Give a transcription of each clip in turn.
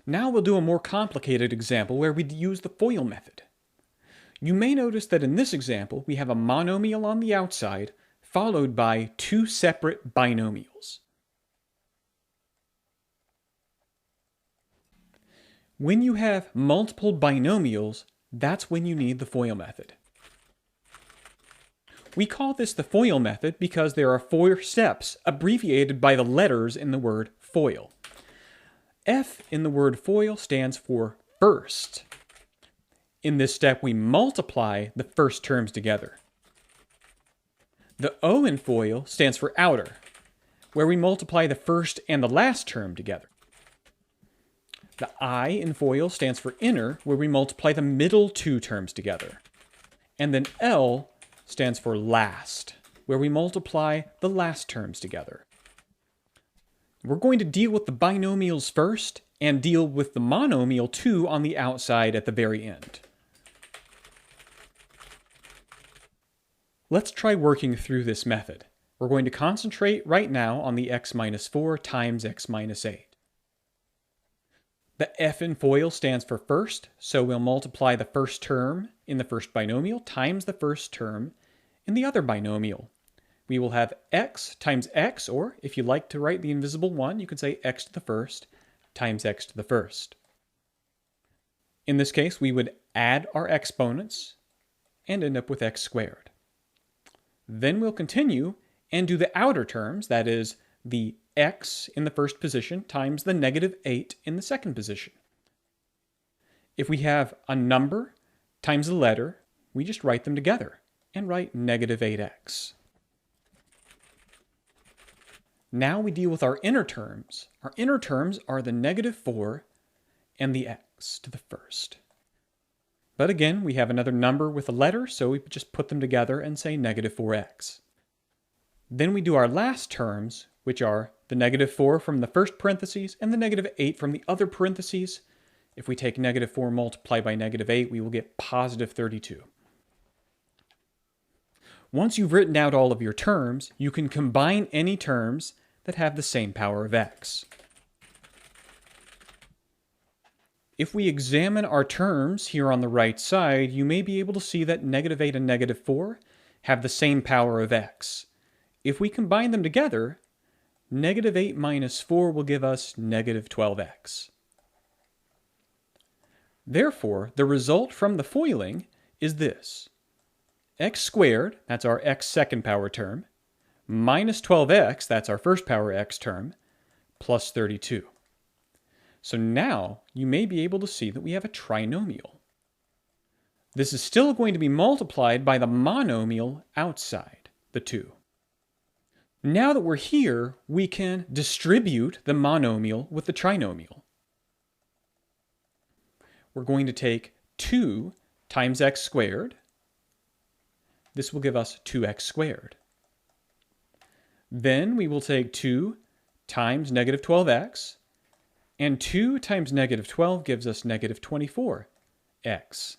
Now we'll do a more complicated example where we use the FOIL method. You may notice that in this example we have a monomial on the outside followed by two separate binomials. When you have multiple binomials, that's when you need the FOIL method. We call this the FOIL method because there are 4 steps abbreviated by the letters in the word FOIL. F in the word FOIL stands for first. In this step, we multiply the first terms together. The O in FOIL stands for outer, where we multiply the first and the last term together. The I in FOIL stands for inner, where we multiply the middle 2 terms together. And then L stands for last, where we multiply the last terms together. We're going to deal with the binomials first and deal with the monomial 2 on the outside at the very end. Let's try working through this method. We're going to concentrate right now on the x minus 4 times x minus 8. The F in FOIL stands for first, so we'll multiply the first term in the first binomial times the first term in the other binomial. We will have x times x, or if you like to write the invisible 1, you could say x to the first times x to the first. In this case, we would add our exponents and end up with x squared. Then we'll continue and do the outer terms, that is, the x in the first position times the negative 8 in the second position. If we have a number times a letter, we just write them together and write negative 8x. Now we deal with our inner terms. Our inner terms are the negative 4 and the x to the first. But again, we have another number with a letter, so we just put them together and say negative 4x. Then we do our last terms, which are the negative 4 from the first parentheses and the negative 8 from the other parentheses. If we take negative 4 multiplied by negative 8, we will get positive 32. Once you've written out all of your terms, you can combine any terms that have the same power of x. If we examine our terms here on the right side, you may be able to see that negative 8 and negative 4 have the same power of x. If we combine them together, negative 8 minus 4 will give us negative 12x. Therefore, the result from the FOILing is this. X squared, that's our x second power term, minus 12x, that's our first power x term, plus 32. So now you may be able to see that we have a trinomial. This is still going to be multiplied by the monomial outside, the 2. Now that we're here, we can distribute the monomial with the trinomial. We're going to take 2 times x squared. This will give us 2x squared. Then we will take 2 times negative 12x, and 2 times negative 12 gives us negative 24x.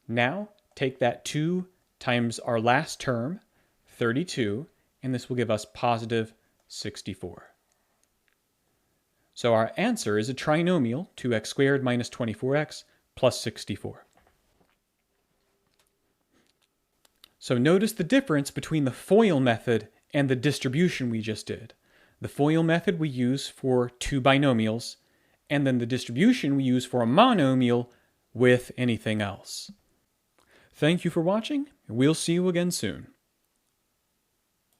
Now take that 2 times our last term, 32, and this will give us positive 64. So our answer is a trinomial, 2x squared minus 24x plus 64. So notice the difference between the FOIL method and the distribution we just did. The FOIL method we use for 2 binomials, and then the distribution we use for a monomial with anything else. Thank you for watching, and we'll see you again soon.